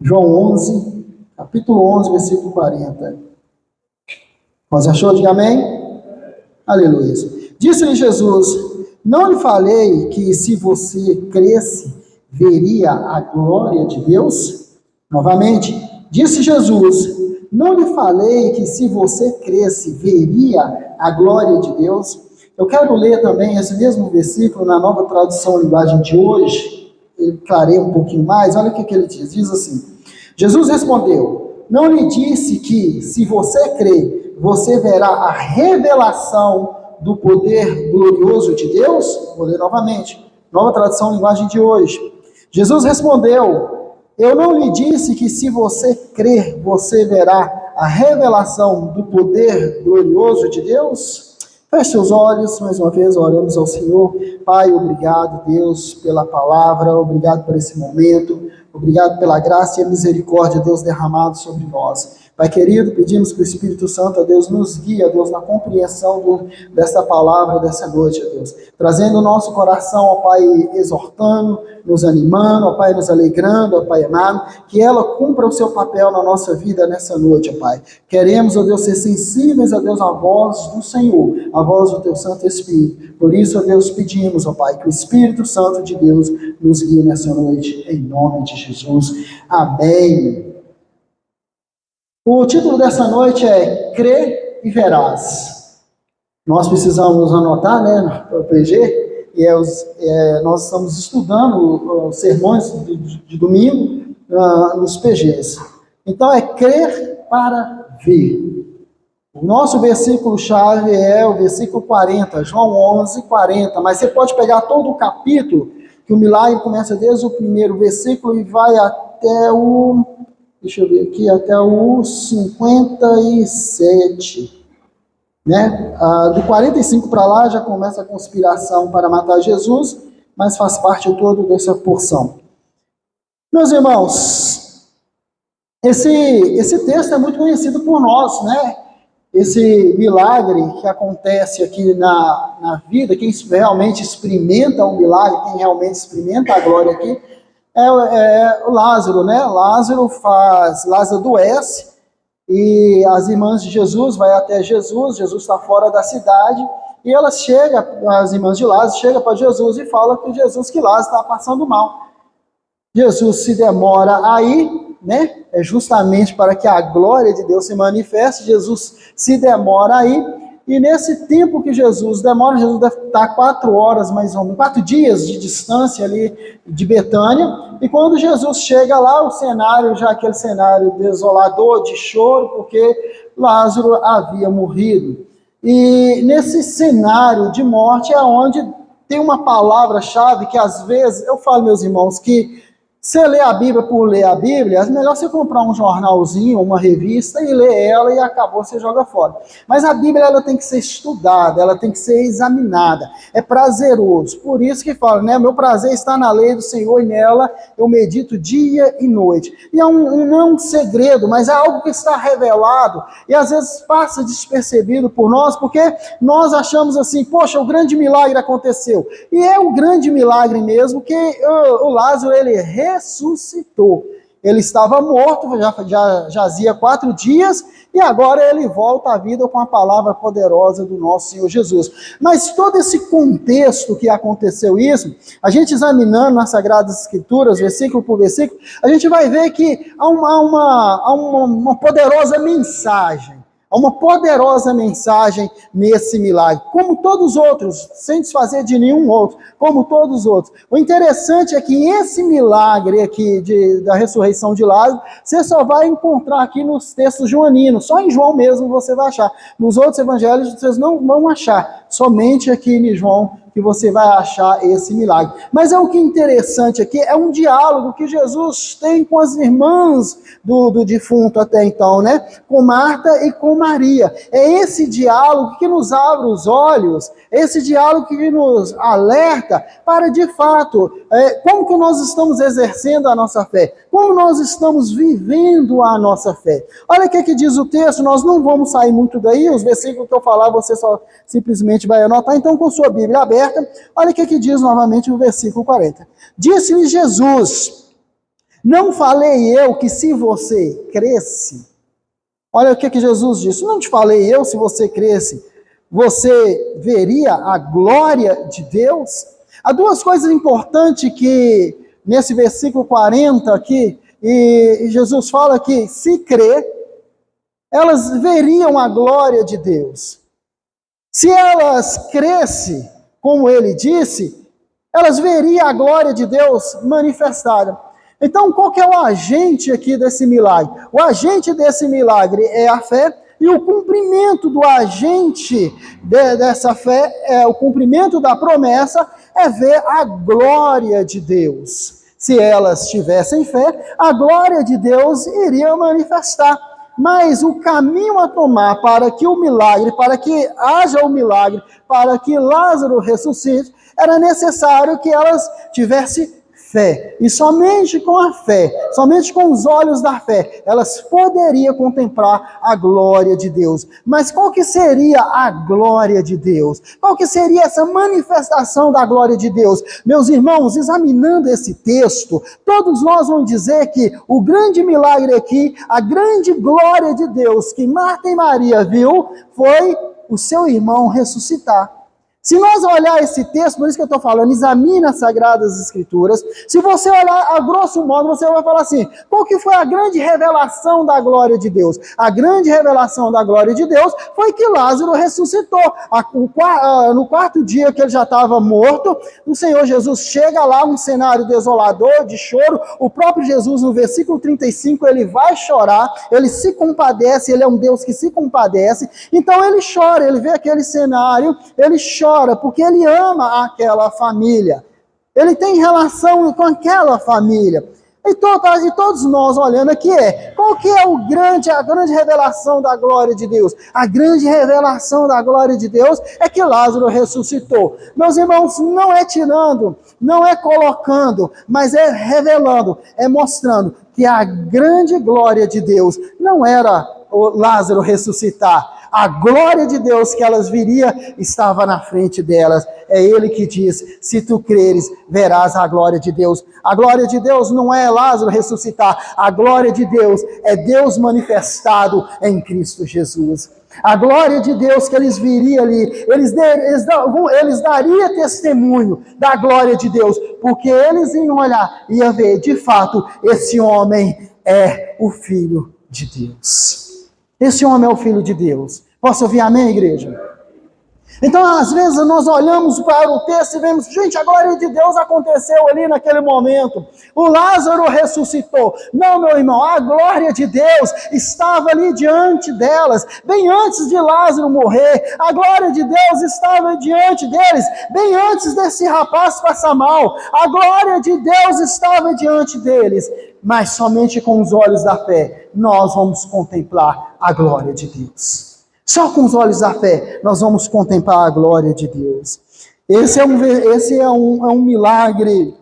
João 11, capítulo 11, versículo 40. Mas achou? Diga amém? Aleluia. Disse-lhe Jesus: não lhe falei que se você cresce, veria a glória de Deus? Novamente, disse Jesus: não lhe falei que se você cresce, veria a glória de Deus? Eu quero ler também esse mesmo versículo na Nova Tradução Linguagem de hoje. Ele clareia um pouquinho mais. Olha o que ele diz. Diz assim: Jesus respondeu: não lhe disse que, se você crê, você verá a revelação do poder glorioso de Deus? Vou ler novamente. Nova Tradução Linguagem de hoje. Jesus respondeu: eu não lhe disse que, se você crer, você verá a revelação do poder glorioso de Deus? Feche seus olhos, mais uma vez, oramos ao Senhor. Pai, obrigado, Deus, pela palavra, obrigado por esse momento, obrigado pela graça e a misericórdia, Deus, derramado sobre nós. Pai querido, pedimos que o Espírito Santo, Deus, nos guie, Deus, na compreensão dessa palavra, dessa noite, Deus. Trazendo o nosso coração, ó Pai, exortando, nos animando, ó Pai, nos alegrando, ó Pai amado, que ela cumpra o seu papel na nossa vida nessa noite, ó Pai. Queremos, ó Deus, ser sensíveis, ó Deus, à voz do Senhor, à voz do Teu Santo Espírito. Por isso, ó Deus, pedimos, ó Pai, que o Espírito Santo de Deus nos guie nessa noite, em nome de Jesus. Amém. O título dessa noite é Crê e Verás. Nós precisamos anotar, né, no PG, nós estamos estudando os sermões de domingo nos PGs. Então é crer para ver. O nosso versículo-chave é o versículo 40, João 11, 40. Mas você pode pegar todo o capítulo, que o milagre começa desde o primeiro versículo e vai até o... Deixa eu ver aqui, até o 57, né? Do 45 para lá já começa a conspiração para matar Jesus, mas faz parte todo dessa porção. Meus irmãos, esse texto é muito conhecido por nós, né? Esse milagre que acontece aqui na vida, quem realmente experimenta o milagre, quem realmente experimenta a glória aqui, é o Lázaro, né? Lázaro adoece e as irmãs de Jesus vai até Jesus. Jesus está fora da cidade e as irmãs de Lázaro chegam para Jesus e falam que Lázaro está passando mal. Jesus se demora aí, né? É justamente para que a glória de Deus se manifeste. Jesus se demora aí. E nesse tempo que Jesus demora, Jesus deve estar 4 horas, mais ou menos, 4 dias de distância ali de Betânia. E quando Jesus chega lá, o cenário, já aquele cenário desolador, de choro, porque Lázaro havia morrido. E nesse cenário de morte é onde tem uma palavra-chave que às vezes, eu falo, meus irmãos, que você lê a Bíblia por ler a Bíblia, é melhor você comprar um jornalzinho, uma revista e ler ela e acabou, você joga fora. Mas a Bíblia ela tem que ser estudada, ela tem que ser examinada. É prazeroso. Por isso que fala, né? Meu prazer está na lei do Senhor e nela eu medito dia e noite. E não é um segredo, mas é algo que está revelado e às vezes passa despercebido por nós, porque nós achamos assim, poxa, o grande milagre aconteceu. E é um grande milagre mesmo, que o Lázaro, ele ressuscitou. Ele estava morto, já jazia 4 dias, e agora ele volta à vida com a palavra poderosa do nosso Senhor Jesus. Mas todo esse contexto que aconteceu isso, a gente examinando nas Sagradas Escrituras, versículo por versículo, a gente vai ver que há uma poderosa mensagem. Há uma poderosa mensagem nesse milagre, como todos os outros, sem desfazer de nenhum outro, como todos os outros. O interessante é que esse milagre aqui da ressurreição de Lázaro, você só vai encontrar aqui nos textos joaninos, só em João mesmo você vai achar. Nos outros evangelhos vocês não vão achar, somente aqui em João que você vai achar esse milagre. Mas o que é interessante aqui é um diálogo que Jesus tem com as irmãs do defunto até então, né? Com Marta e com Maria. É esse diálogo que nos abre os olhos, esse diálogo que nos alerta para, de fato, como que nós estamos exercendo a nossa fé, como nós estamos vivendo a nossa fé. Olha o que diz o texto, nós não vamos sair muito daí, os versículos que eu falar você só simplesmente vai anotar, então com sua Bíblia aberta, olha o que diz novamente no versículo 40. Disse-lhe Jesus: Não falei eu que se você cresce, olha o que Jesus disse, não te falei eu, se você cresce, você veria a glória de Deus? Há duas coisas importantes que, nesse versículo 40 aqui, e Jesus fala que, se crer, elas veriam a glória de Deus. Se elas crescem, como ele disse, elas veriam a glória de Deus manifestada. Então, qual que é o agente aqui desse milagre? O agente desse milagre é a fé, e o cumprimento do agente dessa fé, o cumprimento da promessa, é ver a glória de Deus. Se elas tivessem fé, a glória de Deus iria manifestar. Mas o caminho a tomar para que o milagre, para que haja o milagre, para que Lázaro ressuscite, era necessário que elas tivessem fé. E somente com a fé, somente com os olhos da fé, elas poderiam contemplar a glória de Deus. Mas qual que seria a glória de Deus? Qual que seria essa manifestação da glória de Deus? Meus irmãos, examinando esse texto, todos nós vamos dizer que o grande milagre aqui, a grande glória de Deus que Marta e Maria viu, foi o seu irmão ressuscitar. Se nós olhar esse texto, por isso que eu estou falando, examine as Sagradas Escrituras. Se você olhar a grosso modo, você vai falar assim, qual que foi a grande revelação da glória de Deus? A grande revelação da glória de Deus foi que Lázaro ressuscitou. No quarto dia que ele já estava morto, o Senhor Jesus chega lá, um cenário desolador, de choro. O próprio Jesus, no versículo 35, ele vai chorar, ele se compadece, ele é um Deus que se compadece. Então ele chora, ele vê aquele cenário, ele chora, porque ele ama aquela família. Ele tem relação com aquela família. E todos nós olhando aqui qual que é a grande revelação da glória de Deus? A grande revelação da glória de Deus é que Lázaro ressuscitou. Meus irmãos, não é tirando, não é colocando, mas é revelando, é mostrando que a grande glória de Deus não era o Lázaro ressuscitar. A glória de Deus que elas viriam estava na frente delas. É ele que diz, se tu creres, verás a glória de Deus. A glória de Deus não é Lázaro ressuscitar. A glória de Deus é Deus manifestado em Cristo Jesus. A glória de Deus que eles viriam ali, eles dariam testemunho da glória de Deus, porque eles iam olhar e iam ver, de fato, esse homem é o Filho de Deus. Esse homem é o Filho de Deus. Posso ouvir amém, igreja? Então, às vezes, nós olhamos para o texto e vemos, gente, a glória de Deus aconteceu ali naquele momento. O Lázaro ressuscitou. Não, meu irmão, a glória de Deus estava ali diante delas, bem antes de Lázaro morrer. A glória de Deus estava diante deles, bem antes desse rapaz passar mal. A glória de Deus estava diante deles. Mas somente com os olhos da fé nós vamos contemplar a glória de Deus. Só com os olhos da fé nós vamos contemplar a glória de Deus. Esse é um milagre,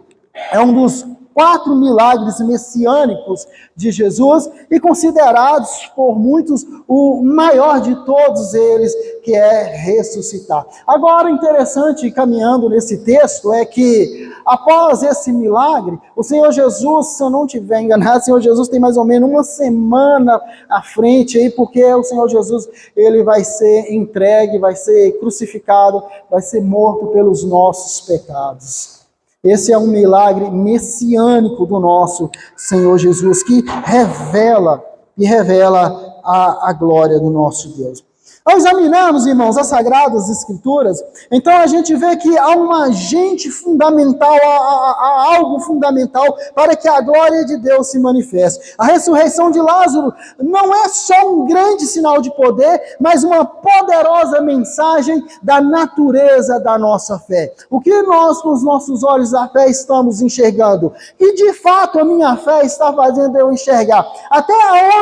é um dos 4 milagres messiânicos de Jesus e considerados por muitos o maior de todos eles, que é ressuscitar. Agora, interessante, caminhando nesse texto, é que após esse milagre, o Senhor Jesus, se eu não estiver enganado, o Senhor Jesus tem mais ou menos uma semana à frente aí, porque o Senhor Jesus, ele vai ser entregue, vai ser crucificado, vai ser morto pelos nossos pecados. Esse é um milagre messiânico do nosso Senhor Jesus, que revela a glória do nosso Deus. Ao examinarmos, irmãos, as Sagradas Escrituras, então a gente vê que há um agente fundamental, há algo fundamental para que a glória de Deus se manifeste. A ressurreição de Lázaro não é só um grande sinal de poder, mas uma poderosa mensagem da natureza da nossa fé. O que nós, com os nossos olhos da fé, estamos enxergando? E de fato a minha fé está fazendo eu enxergar. Até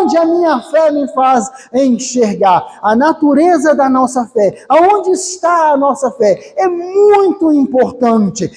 onde a minha fé me faz enxergar? A natureza natureza da nossa fé, aonde está a nossa fé. É muito importante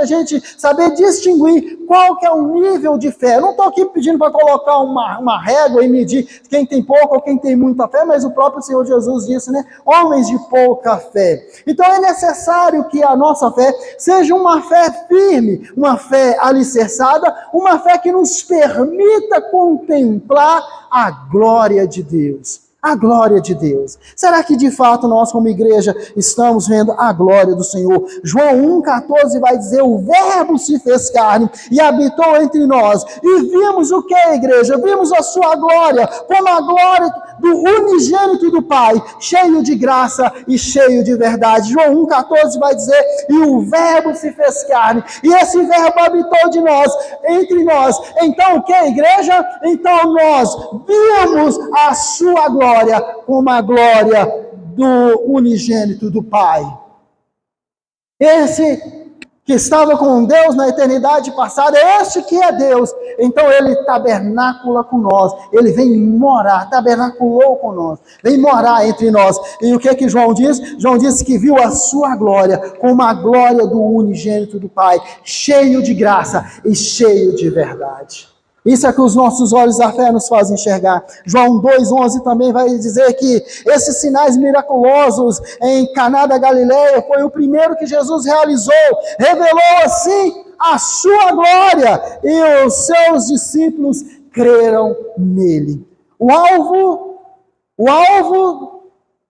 a gente saber distinguir qual que é o nível de fé. Eu não estou aqui pedindo para colocar uma régua e medir quem tem pouca ou quem tem muita fé, mas o próprio Senhor Jesus disse, né? Homens de pouca fé. Então é necessário que a nossa fé seja uma fé firme, uma fé alicerçada, uma fé que nos permita contemplar a glória de Deus. A glória de Deus. Será que de fato nós como igreja estamos vendo a glória do Senhor? João 1,14 vai dizer, o verbo se fez carne e habitou entre nós. E vimos o que, igreja? Vimos a sua glória, como a glória do unigênito do Pai, cheio de graça e cheio de verdade. João 1,14 vai dizer, e o verbo se fez carne, e esse verbo habitou de nós, entre nós. Então o que, igreja? Então nós vimos a sua glória, como a glória do unigênito do Pai. Esse que estava com Deus na eternidade passada, este que é Deus, então ele tabernacula com nós, ele vem morar, tabernaculou com nós, vem morar entre nós. E o que João diz? João diz que viu a sua glória, como a glória do unigênito do Pai, cheio de graça e cheio de verdade. Isso é que os nossos olhos da fé nos fazem enxergar. João 2,11 também vai dizer que esses sinais miraculosos em Caná da Galileia foi o primeiro que Jesus realizou. Revelou assim a sua glória e os seus discípulos creram nele. O alvo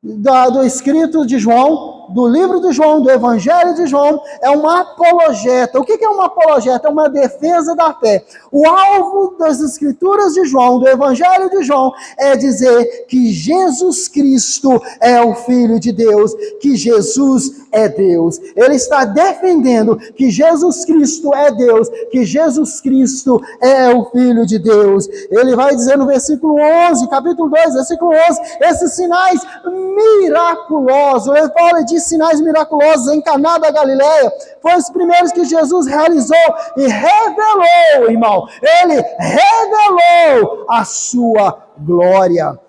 do escrito de João, do livro de João, do evangelho de João, é uma apologeta. O que é uma apologeta? É uma defesa da fé. O alvo das escrituras de João, do evangelho de João, é dizer que Jesus Cristo é o Filho de Deus, que Jesus é Deus. Ele está defendendo que Jesus Cristo é Deus, que Jesus Cristo é o Filho de Deus. Ele vai dizer no versículo 11, capítulo 2, versículo 11, esses sinais miraculosos, ele fala de sinais miraculosos em Caná da Galileia, foram os primeiros que Jesus realizou e revelou, irmão, ele revelou a sua glória.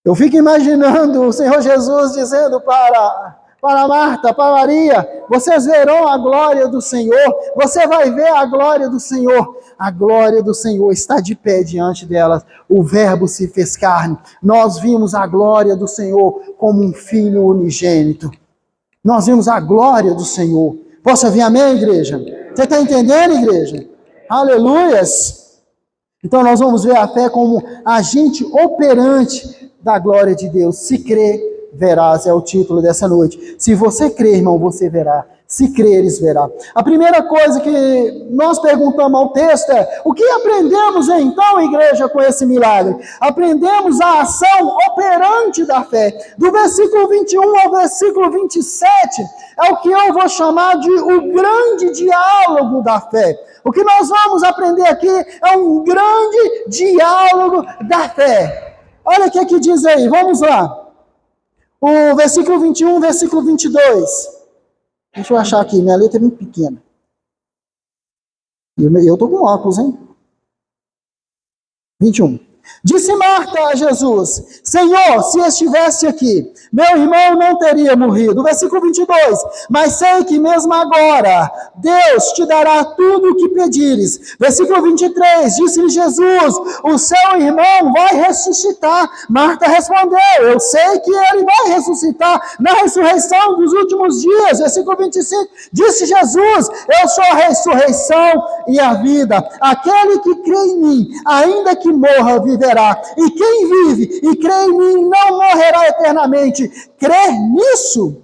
Eu fico imaginando o Senhor Jesus dizendo para Marta, para Maria, vocês verão a glória do Senhor, você vai ver a glória do Senhor. A glória do Senhor está de pé diante delas, o verbo se fez carne, nós vimos a glória do Senhor como um filho unigênito, nós vimos a glória do Senhor. Posso ouvir amém, igreja? Você está entendendo, igreja? Aleluias! Então nós vamos ver a fé como agente operante da glória de Deus. Se crer, verás, é o título dessa noite. Se você crer, irmão, você verá. Se creres, verá. A primeira coisa que nós perguntamos ao texto é, o que aprendemos então, igreja, com esse milagre? Aprendemos a ação operante da fé. Do versículo 21 ao versículo 27, é o que eu vou chamar de o grande diálogo da fé. O que nós vamos aprender aqui é um grande diálogo da fé. Olha o que diz aí, vamos lá. O versículo 21, versículo 22. Deixa eu achar aqui, minha letra é muito pequena. Eu estou com óculos, hein? 21. Disse Marta a Jesus, Senhor, se estivesse aqui, meu irmão não teria morrido. Versículo 22, mas sei que mesmo agora, Deus te dará tudo o que pedires. Versículo 23, disse-lhe Jesus, o seu irmão vai ressuscitar. Marta respondeu, eu sei que ele vai ressuscitar na ressurreição dos últimos dias. Versículo 25, disse Jesus, eu sou a ressurreição e a vida. Aquele que crê em mim, ainda que morra, viverá. E quem vive e crê em mim não morrerá eternamente. Crer nisso?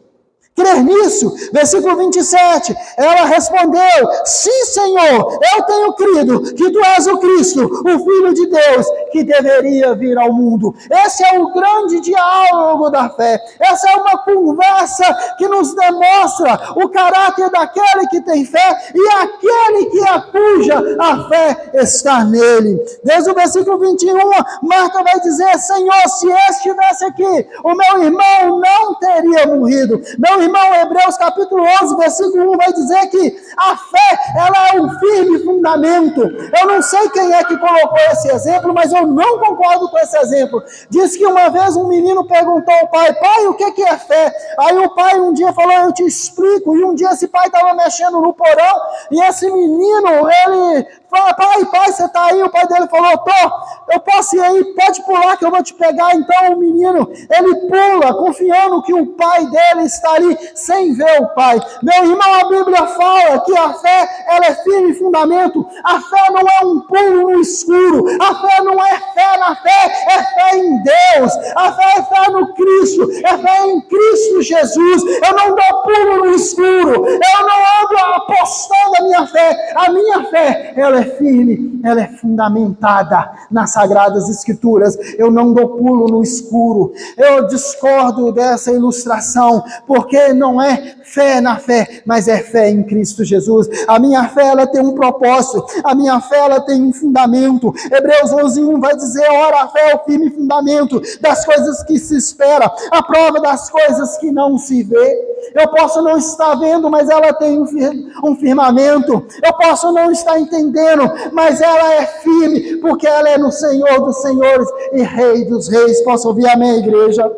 Crer nisso? Versículo 27, ela respondeu, sim, Senhor, eu tenho crido que tu és o Cristo, o Filho de Deus, que deveria vir ao mundo. Esse é o grande diálogo da fé. Essa é uma conversa que nos demonstra o caráter daquele que tem fé e aquele que cuja a fé está nele. Desde o versículo 21, Marta vai dizer, Senhor, se estivesse aqui, o meu irmão não teria morrido. Meu irmão irmão, Hebreus capítulo 11, versículo 1 vai dizer que a fé, ela é um firme fundamento. Eu não sei quem é que colocou esse exemplo, mas eu não concordo com esse exemplo. Diz que uma vez um menino perguntou ao pai, pai, o que é fé? Aí o pai um dia falou, eu te explico. E um dia esse pai estava mexendo no porão, e esse menino, ele falou, pai, você está aí? O pai dele falou, tô, eu posso ir aí, pode pular que eu vou te pegar. Então o menino, ele pula, confiando que o pai dele está ali, sem ver o pai. Meu irmão, a Bíblia fala que a fé, ela é firme fundamento. A fé não é um pulo no escuro. A fé não é fé na fé, é fé em Deus. A fé é fé no Cristo, é fé em Cristo Jesus. Eu não dou pulo no escuro, eu não ando apostando a minha fé. A minha fé, ela é firme, ela é fundamentada nas Sagradas Escrituras. Eu não dou pulo no escuro. Eu discordo dessa ilustração, porque não é fé na fé, mas é fé em Cristo Jesus. A minha fé, ela tem um propósito, a minha fé, ela tem um fundamento. Hebreus 11:1 vai dizer, ora, a fé é o firme fundamento das coisas que se espera, a prova das coisas que não se vê. Eu posso não estar vendo, mas ela tem um firmamento. Eu posso não estar entendendo, mas ela é firme, porque ela é no Senhor dos senhores e Rei dos reis. Posso ouvir amém, igreja?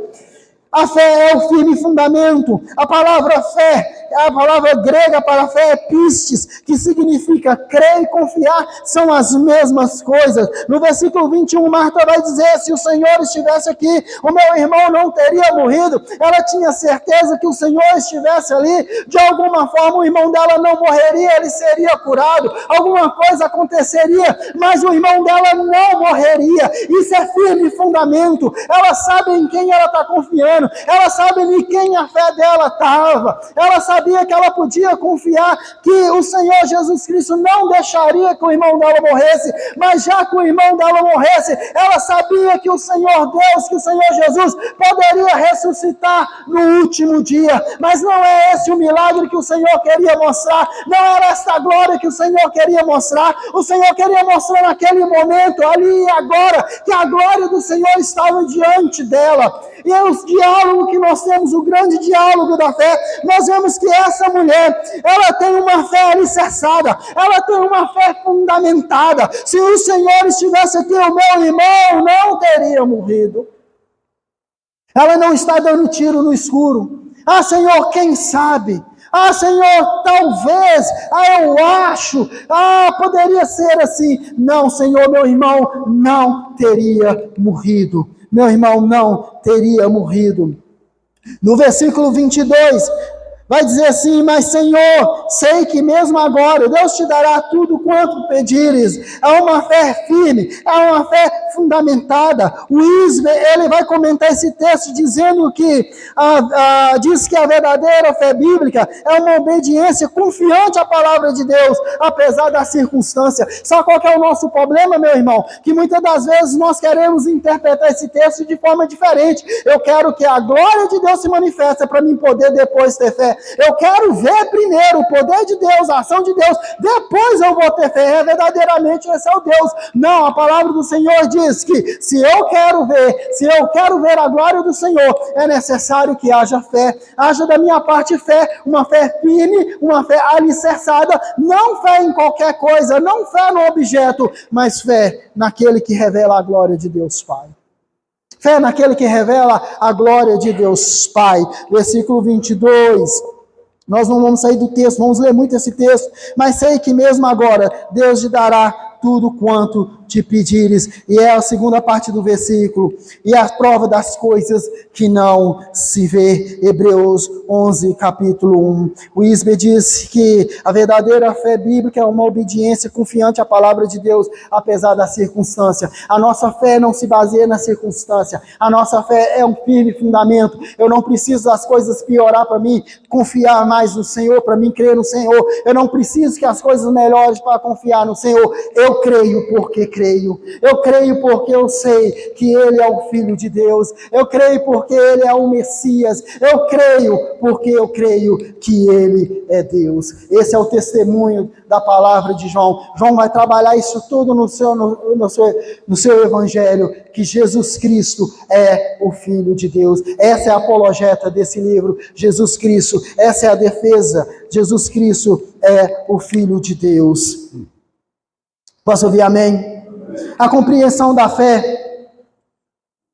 A fé é o firme fundamento. A palavra fé, a palavra grega para fé é pistes, que significa crer e confiar, são as mesmas coisas. No versículo 21, Marta vai dizer, se o Senhor estivesse aqui, o meu irmão não teria morrido. Ela tinha certeza que o Senhor estivesse ali, de alguma forma o irmão dela não morreria, ele seria curado, alguma coisa aconteceria, mas o irmão dela não morreria. Isso é firme fundamento. Ela sabe em quem ela está confiando. Ela sabe em quem a fé dela estava. Ela sabia que ela podia confiar que o Senhor Jesus Cristo não deixaria que o irmão dela morresse, mas já que o irmão dela morresse, ela sabia que o Senhor Deus, que o Senhor Jesus poderia ressuscitar no último dia. Mas não é esse o milagre que o Senhor queria mostrar, não era essa glória que o Senhor queria mostrar. O Senhor queria mostrar naquele momento, ali e agora, que a glória do Senhor estava diante dela. E é os diálogos que nós temos, o grande diálogo da fé, nós vemos que essa mulher, ela tem uma fé alicerçada, ela tem uma fé fundamentada. Se o Senhor estivesse aqui, o meu irmão não teria morrido. Ela não está dando tiro no escuro. Ah, Senhor, quem sabe? Ah, Senhor, talvez, eu acho, poderia ser assim. Não, Senhor, meu irmão não teria morrido. Meu irmão não teria morrido. No versículo 22, vai dizer assim, mas Senhor, sei que mesmo agora Deus te dará tudo quanto pedires. É uma fé firme, é uma fé fundamentada. O Isbe, ele vai comentar esse texto dizendo que, diz que a verdadeira fé bíblica é uma obediência confiante à palavra de Deus, apesar da circunstância. Sabe qual que é o nosso problema, meu irmão? Que muitas das vezes nós queremos interpretar esse texto de forma diferente. Eu quero que a glória de Deus se manifeste para mim poder depois ter fé. Eu quero ver primeiro o poder de Deus, a ação de Deus, depois eu vou ter fé. Verdadeiramente esse é o Deus. Não, a palavra do Senhor diz que se eu quero ver a glória do Senhor, é necessário que haja fé. Haja da minha parte fé, uma fé firme, uma fé alicerçada, não fé em qualquer coisa, não fé no objeto, mas fé naquele que revela a glória de Deus Pai. Fé naquele que revela a glória de Deus Pai. Versículo 22. Nós não vamos sair do texto, vamos ler muito esse texto, mas sei que mesmo agora Deus te dará tudo quanto te pedires. E é a segunda parte do versículo. E a prova das coisas que não se vê. Hebreus 11, capítulo 1. O Isbe diz que a verdadeira fé bíblica é uma obediência confiante à palavra de Deus, apesar da circunstância. A nossa fé não se baseia na circunstância. A nossa fé é um firme fundamento. Eu não preciso das coisas piorar para mim confiar mais no Senhor, para mim crer no Senhor. Eu não preciso que as coisas melhorem para confiar no Senhor. Eu Eu creio porque creio. Eu creio porque eu sei que Ele é o Filho de Deus. Eu creio porque Ele é o Messias. Eu creio porque eu creio que Ele é Deus. Esse é o testemunho da palavra de João. João vai trabalhar isso tudo no seu evangelho, que Jesus Cristo é o Filho de Deus. Essa é a apologeta desse livro, Jesus Cristo. Essa é a defesa, Jesus Cristo é o Filho de Deus. Posso ouvir amém? A compreensão da fé.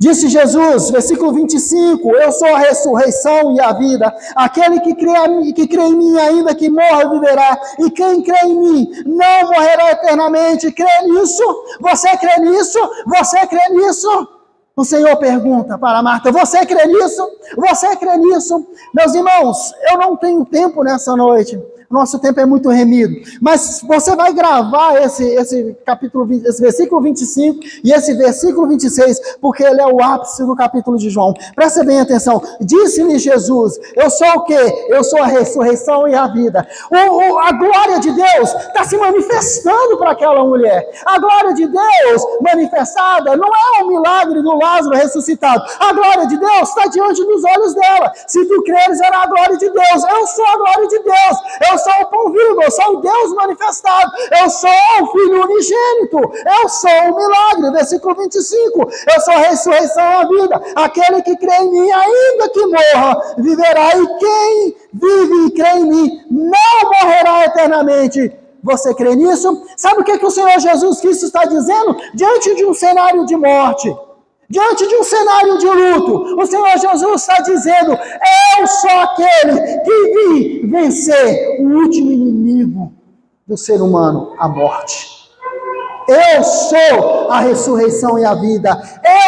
Disse Jesus, versículo 25, eu sou a ressurreição e a vida. Aquele que crê em mim, ainda que morra, viverá. E quem crê em mim, não morrerá eternamente. Crê nisso? Você crê nisso? Você crê nisso? O Senhor pergunta para Marta, você crê nisso? Você crê nisso? Meus irmãos, eu não tenho tempo nessa noite. Nosso tempo é muito remido. Mas você vai gravar esse capítulo 20, esse versículo 25 e esse versículo 26, porque ele é o ápice do capítulo de João. Presta bem atenção. Disse-lhe Jesus, eu sou o quê? Eu sou a ressurreição e a vida. A glória de Deus está se manifestando para aquela mulher. A glória de Deus manifestada não é o milagre do Lázaro ressuscitado. A glória de Deus está diante dos olhos dela. Se tu creres, era a glória de Deus. Eu sou a glória de Deus. Eu sou o pão vivo, eu sou o Deus manifestado, eu sou o Filho unigênito, eu sou o milagre, versículo 25, eu sou a ressurreição e a vida, aquele que crê em mim, ainda que morra, viverá, e quem vive e crê em mim, não morrerá eternamente. Você crê nisso? Sabe o que o Senhor Jesus Cristo está dizendo? Diante de um cenário de morte, diante de um cenário de luto, o Senhor Jesus está dizendo, eu sou aquele que vim vencer o último inimigo do ser humano, a morte. Eu sou a ressurreição e a vida.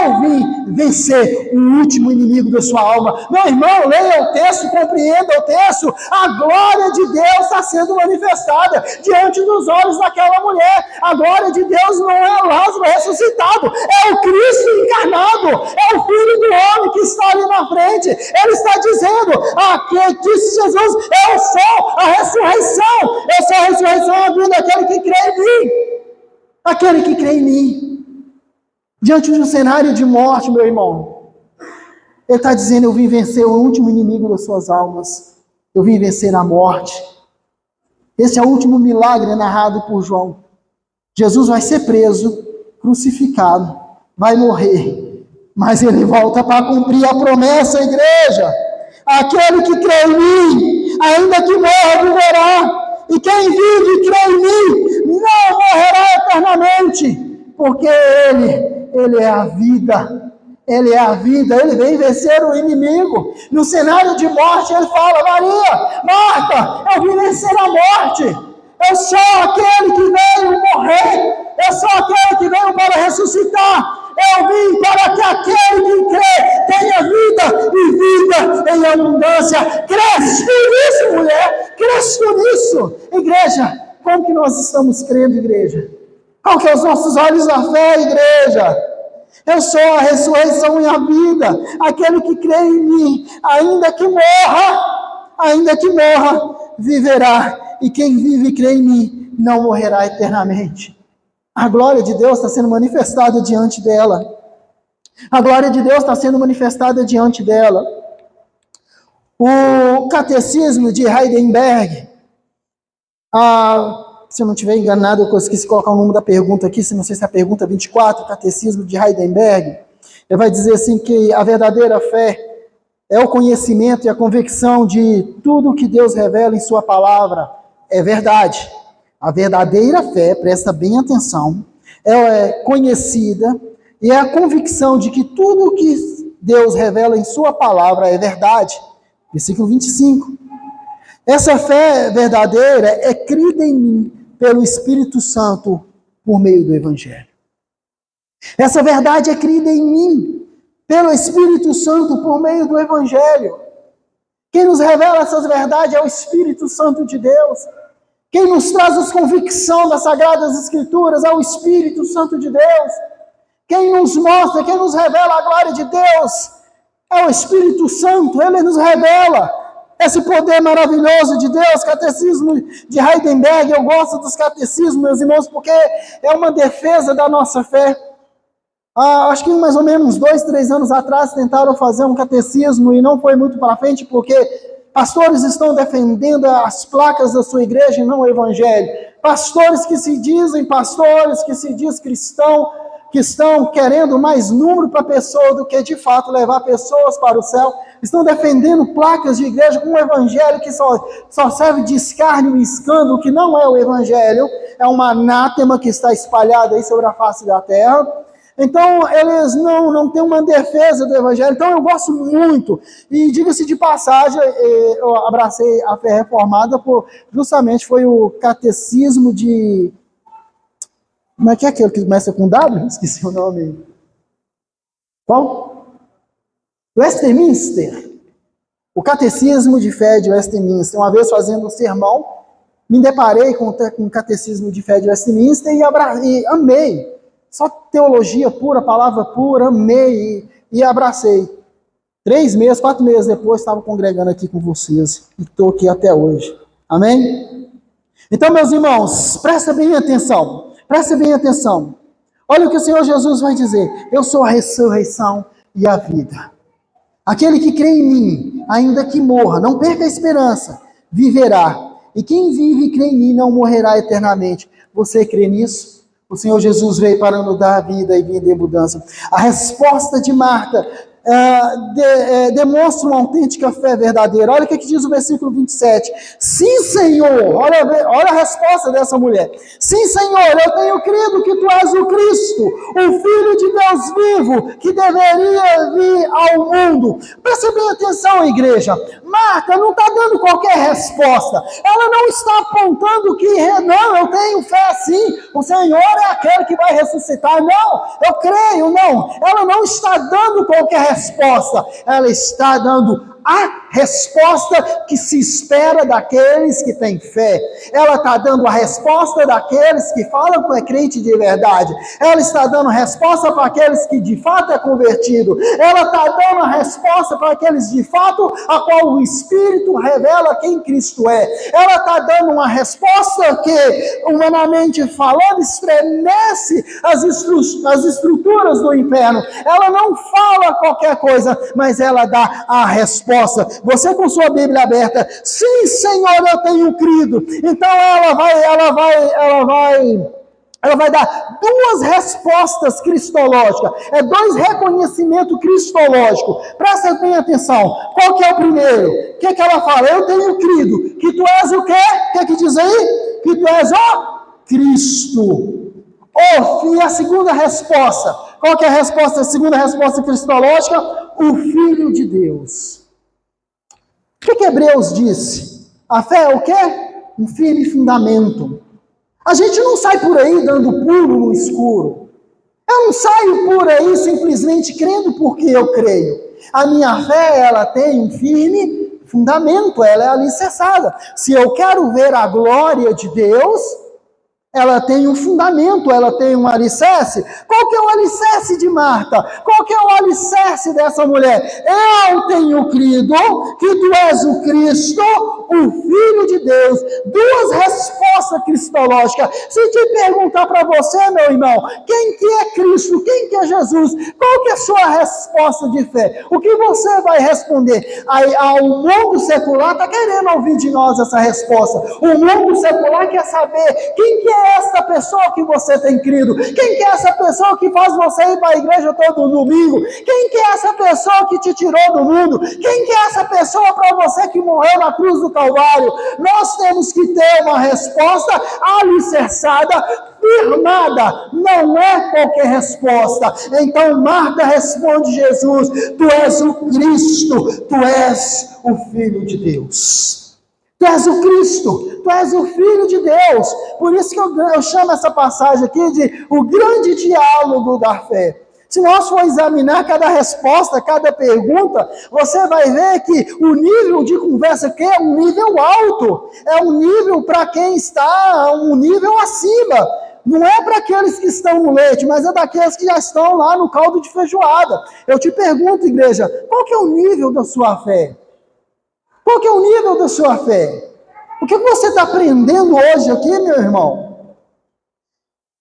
Eu vim vencer o último inimigo da sua alma. Meu irmão, leia o texto, compreenda o texto. A glória de Deus está sendo manifestada diante dos olhos daquela mulher. A glória de Deus não é Lázaro ressuscitado, é o Cristo encarnado, é o Filho do homem que está ali na frente. Ele está dizendo, disse Jesus, eu sou a ressurreição. Eu sou a ressurreição e a vida, aquele que crê em mim. Aquele que crê em mim, diante de um cenário de morte, meu irmão, ele está dizendo, eu vim vencer o último inimigo das suas almas, eu vim vencer a morte. Esse é o último milagre narrado por João. Jesus vai ser preso, crucificado, vai morrer, mas ele volta para cumprir a promessa, igreja. Aquele que crê em mim, ainda que morra, viverá. E quem vive e crê em mim, não morrerá eternamente, porque Ele é a vida. Ele é a vida, Ele vem vencer o inimigo. No cenário de morte, Ele fala, Maria, Marta, eu vim vencer a morte. Eu sou aquele que veio morrer. Eu sou aquele que veio para ressuscitar. Eu vim para que aquele que crê tenha vida e vida em abundância. Cresce nisso, mulher. Cresce nisso. Igreja, como que nós estamos crendo, igreja? Qual que é os nossos olhos da fé, igreja? Eu sou a ressurreição e a vida. Aquele que crê em mim, ainda que morra, viverá. E quem vive e crê em mim, não morrerá eternamente. A glória de Deus está sendo manifestada diante dela. A glória de Deus está sendo manifestada diante dela. O catecismo de Heidelberg, se eu não estiver enganado, eu esqueci de colocar o nome da pergunta aqui, se não sei se é a pergunta 24, o catecismo de Heidelberg, ele vai dizer assim que a verdadeira fé é o conhecimento e a convicção de tudo que Deus revela em sua palavra. É verdade. A verdadeira fé, presta bem atenção, é conhecida e é a convicção de que tudo que Deus revela em sua palavra é verdade. Versículo 25. Essa fé verdadeira é crida em mim pelo Espírito Santo por meio do Evangelho. Essa verdade é crida em mim pelo Espírito Santo por meio do Evangelho. Quem nos revela essas verdades é o Espírito Santo de Deus. Quem nos traz as convicções das Sagradas Escrituras é o Espírito Santo de Deus. Quem nos mostra, quem nos revela a glória de Deus é o Espírito Santo. Ele nos revela. Esse poder maravilhoso de Deus, catecismo de Heidelberg, eu gosto dos catecismos, meus irmãos, porque é uma defesa da nossa fé. Acho que mais ou menos 2, 3 anos atrás tentaram fazer um catecismo e não foi muito para frente, porque pastores estão defendendo as placas da sua igreja e não o evangelho. Pastores que se dizem pastores, que se diz cristão, que estão querendo mais número para a pessoa do que de fato levar pessoas para o céu, estão defendendo placas de igreja com um evangelho que só serve de escárnio e escândalo, que não é o evangelho, é uma anátema que está espalhada aí sobre a face da terra. Então, eles não têm uma defesa do evangelho. Então, eu gosto muito. E, diga-se de passagem, eu abracei a fé reformada, justamente foi o catecismo de... Como é que é aquele que começa com W? Esqueci o nome. Qual? Westminster. O catecismo de fé de Westminster. Uma vez fazendo um sermão, me deparei com o catecismo de fé de Westminster e amei. Só teologia pura, palavra pura, amei e abracei. 3 meses, 4 meses depois, estava congregando aqui com vocês. E estou aqui até hoje. Amém? Então, meus irmãos, presta bem atenção. Presta bem atenção. Olha o que o Senhor Jesus vai dizer. Eu sou a ressurreição e a vida. Aquele que crê em mim, ainda que morra, não perca a esperança, viverá. E quem vive e crê em mim não morrerá eternamente. Você crê nisso? O Senhor Jesus veio para nos dar vida e vida em mudança. A resposta de Marta demonstra uma autêntica fé verdadeira. Olha o que diz o versículo 27. Sim, Senhor. Olha a resposta dessa mulher. Sim, Senhor, eu tenho crido que Tu és o Cristo, o Filho de Deus vivo, que deveria vir ao mundo. Preste bem atenção, igreja. Marta não está dando qualquer resposta. Ela não está apontando que, não, eu tenho fé sim, o Senhor é aquele que vai ressuscitar. Não, eu creio, não. Ela não está dando qualquer resposta. Ela está dando a resposta que se espera daqueles que têm fé. Ela está dando a resposta daqueles que falam que é crente de verdade. Ela está dando resposta para aqueles que de fato é convertido. Ela está dando a resposta para aqueles de fato a qual o Espírito revela quem Cristo é. Ela está dando uma resposta que, humanamente falando, estremece as estruturas do inferno. Ela não fala qualquer coisa, mas ela dá a resposta. Você com sua Bíblia aberta, sim, Senhor, eu tenho crido. Então ela vai dar 2 respostas cristológicas. 2 reconhecimentos cristológicos. Presta bem atenção. Qual que é o primeiro? O que ela fala? Eu tenho crido. Que Tu és o quê? O que diz aí? Que Tu és o Cristo. E a segunda resposta. Qual que é a segunda resposta cristológica? O Filho de Deus. O que Hebreus disse? A fé é o quê? Um firme fundamento. A gente não sai por aí dando pulo no escuro. Eu não saio por aí simplesmente crendo porque eu creio. A minha fé, ela tem um firme fundamento, ela é alicerçada. Se eu quero ver a glória de Deus, ela tem um fundamento, ela tem um alicerce. Qual que é o alicerce de Marta? Qual que é o alicerce dessa mulher? Eu tenho crido que Tu és o Cristo, o Filho de Deus. 2 respostas cristológicas. Se te perguntar para você, meu irmão, quem que é Cristo? Quem que é Jesus? Qual que é a sua resposta de fé? O que você vai responder? O mundo secular está querendo ouvir de nós essa resposta. O mundo secular quer saber quem que é essa pessoa que você tem crido? Quem que é essa pessoa que faz você ir para a igreja todo domingo? Quem que é essa pessoa que te tirou do mundo? Quem que é essa pessoa para você que morreu na cruz do Calvário? Nós temos que ter uma resposta alicerçada, firmada, não é qualquer resposta. Então Marta responde Jesus: Tu és o Cristo, Tu és o Filho de Deus. Tu és o Cristo, Tu és o Filho de Deus. Por isso que eu chamo essa passagem aqui de o grande diálogo da fé. Se nós for examinar cada resposta, cada pergunta, você vai ver que o nível de conversa aqui é um nível alto. É um nível para quem está um nível acima. Não é para aqueles que estão no leite, mas é daqueles que já estão lá no caldo de feijoada. Eu te pergunto, igreja, qual que é o nível da sua fé? Qual que é o nível da sua fé? O que você está aprendendo hoje aqui, meu irmão?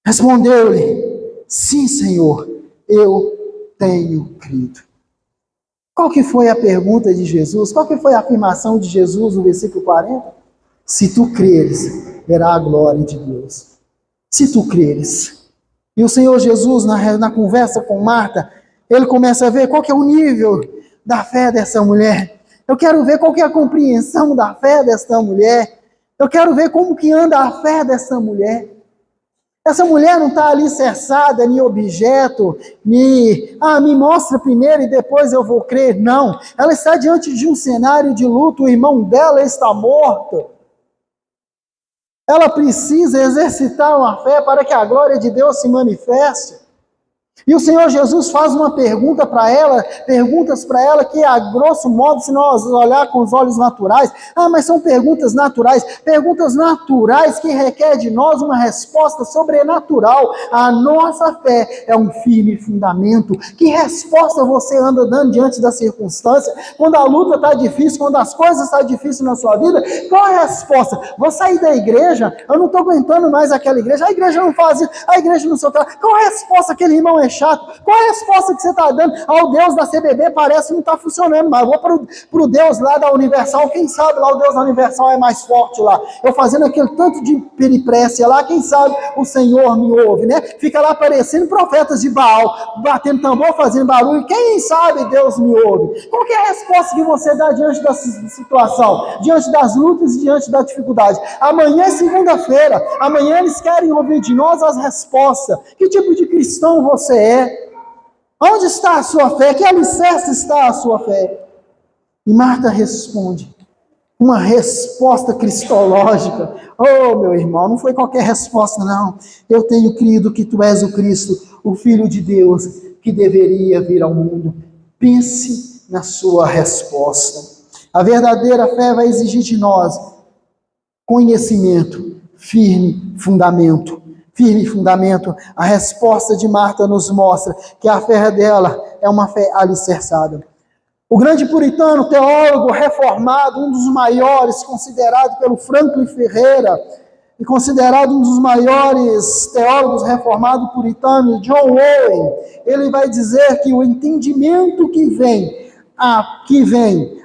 Respondeu-lhe: sim, Senhor, eu tenho crido. Qual que foi a pergunta de Jesus? Qual que foi a afirmação de Jesus no versículo 40? Se tu creres, verá a glória de Deus. Se tu creres. E o Senhor Jesus, na conversa com Marta, ele começa a ver qual que é o nível da fé dessa mulher. Eu quero ver qual que é a compreensão da fé dessa mulher. Eu quero ver como que anda a fé dessa mulher. Essa mulher não está ali alicerçada em objeto, me mostra primeiro e depois eu vou crer. Não, ela está diante de um cenário de luto, o irmão dela está morto. Ela precisa exercitar uma fé para que a glória de Deus se manifeste. E o Senhor Jesus faz uma pergunta para ela, perguntas para ela que, a grosso modo, se nós olhar com os olhos naturais, mas são perguntas naturais que requerem de nós uma resposta sobrenatural. A nossa fé é um firme fundamento. Que resposta você anda dando diante da circunstância? Quando a luta está difícil, quando as coisas estão difíceis na sua vida, qual é a resposta? Vou sair da igreja, eu não estou aguentando mais aquela igreja, a igreja não faz isso, a igreja não sei o que. Qual é a resposta? Aquele irmão é chato. Qual é a resposta que você está dando? O Deus da CBB parece que não está funcionando, mas vou para o Deus lá da Universal, quem sabe lá o Deus da Universal é mais forte lá. Eu fazendo aquele tanto de peripécia lá, quem sabe o Senhor me ouve, né? Fica lá parecendo profetas de Baal, batendo tambor, fazendo barulho, quem sabe Deus me ouve. Qual que é a resposta que você dá diante da situação, diante das lutas e diante da dificuldade? Amanhã é segunda-feira, amanhã eles querem ouvir de nós as respostas. Que tipo de cristão você é? Onde está a sua fé? Que alicerce está a sua fé? E Marta responde, uma resposta cristológica. Oh, meu irmão, não foi qualquer resposta, não. Eu tenho crido que tu és o Cristo, o Filho de Deus, que deveria vir ao mundo. Pense na sua resposta. A verdadeira fé vai exigir de nós conhecimento, firme fundamento. Firme fundamento. A resposta de Marta nos mostra que a fé dela é uma fé alicerçada. O grande puritano, teólogo reformado, um dos maiores, considerado pelo Franklin Ferreira, e considerado um dos maiores teólogos reformados puritanos, John Owen, ele vai dizer que o entendimento que vem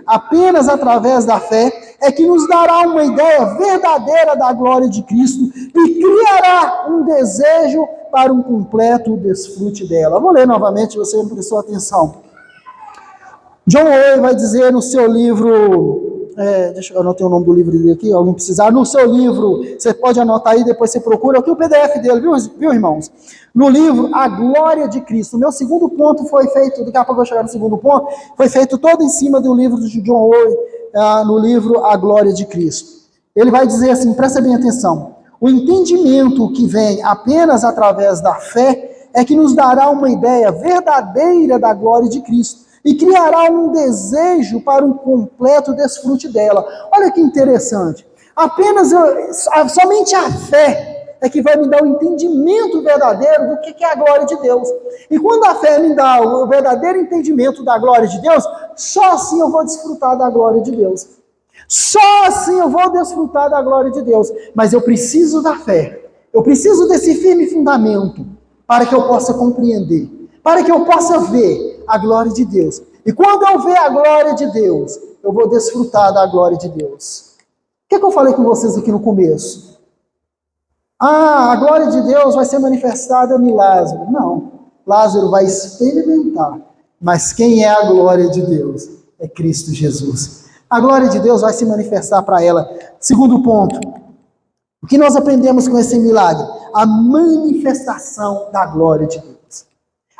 apenas através da fé é que nos dará uma ideia verdadeira da glória de Cristo e criará um desejo para um completo desfrute dela. Vou ler novamente, você não prestou atenção. John Owen vai dizer no seu livro, eu anotei o nome do livro dele aqui, alguém precisar, no seu livro, você pode anotar aí, depois você procura, aqui o PDF dele, viu irmãos? No livro A Glória de Cristo. O meu segundo ponto foi feito, daqui a pouco eu vou chegar no segundo ponto, foi feito todo em cima do livro de John Owen, no livro A Glória de Cristo. Ele vai dizer assim, presta bem atenção, o entendimento que vem apenas através da fé é que nos dará uma ideia verdadeira da glória de Cristo e criará um desejo para um completo desfrute dela. Olha que interessante. Somente a fé é que vai me dar o entendimento verdadeiro do que é a glória de Deus. E quando a fé me dá o verdadeiro entendimento da glória de Deus, só assim eu vou desfrutar da glória de Deus. Só assim eu vou desfrutar da glória de Deus. Mas eu preciso da fé. Eu preciso desse firme fundamento para que eu possa compreender, para que eu possa ver a glória de Deus. E quando eu ver a glória de Deus, eu vou desfrutar da glória de Deus. O que eu falei com vocês aqui no começo? A glória de Deus vai ser manifestada em Lázaro. Não, Lázaro vai experimentar. Mas quem é a glória de Deus? É Cristo Jesus. A glória de Deus vai se manifestar para ela. Segundo ponto, o que nós aprendemos com esse milagre? A manifestação da glória de Deus.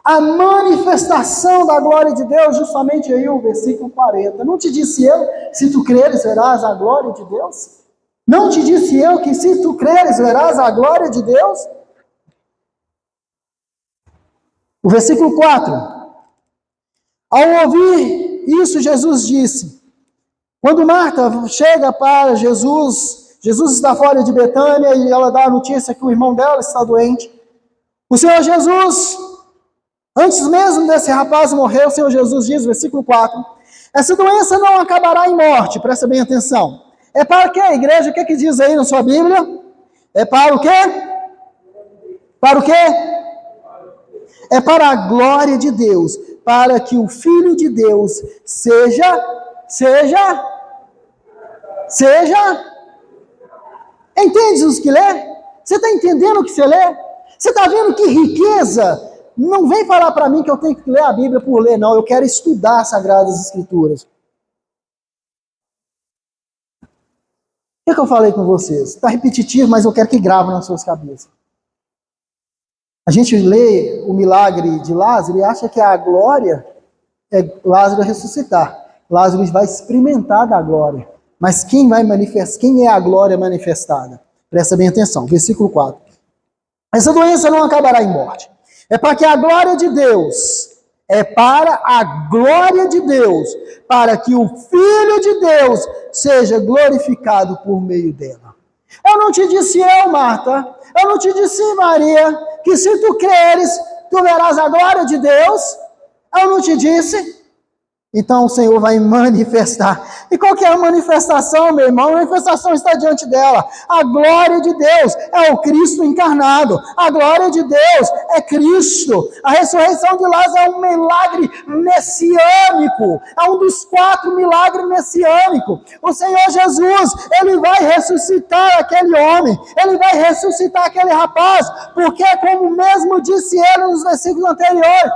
A manifestação da glória de Deus, justamente aí o versículo 40. Não te disse eu, se tu creres, verás a glória de Deus? Não te disse eu que se tu creres, verás a glória de Deus? O versículo 4. Ao ouvir isso, Jesus disse, quando Marta chega para Jesus está fora de Betânia e ela dá a notícia que o irmão dela está doente. O Senhor Jesus, antes mesmo desse rapaz morrer, o Senhor Jesus diz, versículo 4, Essa doença não acabará em morte, presta bem atenção. É para que a igreja, o que que diz aí na sua Bíblia? É para o quê? Para o quê? É para a glória de Deus, para que o Filho de Deus seja. Entende os que lê? Você está entendendo o que você lê? Você está vendo que riqueza? Não vem falar para mim que eu tenho que ler a Bíblia por ler, não. Eu quero estudar as Sagradas Escrituras. O que eu falei com vocês? Está repetitivo, mas eu quero que grave nas suas cabeças. A gente lê o milagre de Lázaro e acha que a glória é Lázaro ressuscitar. Lázaro vai experimentar da glória. Mas quem vai manifestar? Quem é a glória manifestada? Presta bem atenção, versículo 4. Essa doença não acabará em morte. É para que a glória de Deus, para que o Filho de Deus seja glorificado por meio dela. Eu não te disse Marta, eu não te disse Maria, que se tu creres, tu verás a glória de Deus? Eu não te disse? Então o Senhor vai manifestar. E qual que é a manifestação, meu irmão? A manifestação está diante dela. A glória de Deus é o Cristo encarnado. A glória de Deus é Cristo. A ressurreição de Lázaro é um milagre messiânico. É um dos 4 milagres messiânicos. O Senhor Jesus, Ele vai ressuscitar aquele homem. Ele vai ressuscitar aquele rapaz. Porque, como mesmo disse ele nos versículos anteriores,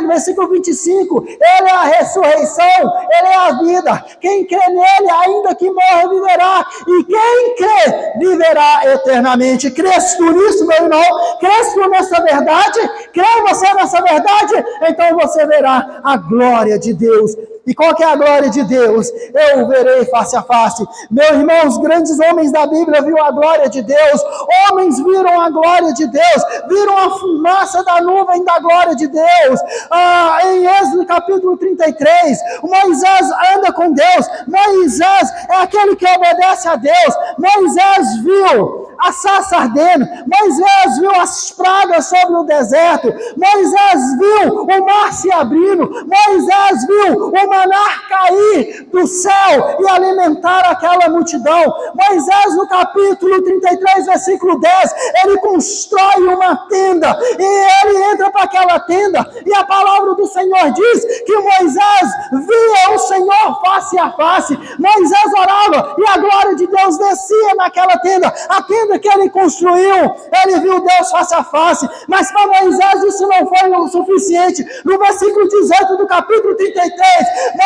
no versículo 25, Ele é a ressurreição. Ele é a vida. Quem crê nele, ainda que morra, viverá. E quem crê, viverá eternamente. Crês tu nisso, meu irmão? Crês tu nessa verdade? Crê você nessa verdade? Então você verá a glória de Deus. E qual que é a glória de Deus? Eu o verei face a face. Meus irmãos, grandes homens da Bíblia viram a glória de Deus. Homens viram a glória de Deus. Viram a fumaça da nuvem da glória de Deus. Em Êxodo capítulo 33, Moisés anda com Deus. Moisés é aquele que obedece a Deus. Moisés viu a sarça ardendo. Moisés viu as pragas sobre o deserto. Moisés viu o mar se abrindo. Moisés viu o maná cair do céu e alimentar aquela multidão. Moisés, no capítulo 33, versículo 10, ele constrói uma tenda e ele entra para aquela tenda e a palavra do Senhor diz que Moisés via o Senhor face a face. Moisés orava e a glória de Deus descia naquela tenda. A tenda que ele construiu, ele viu Deus face a face. Mas para Moisés isso não foi o suficiente. No versículo 18 do capítulo 33,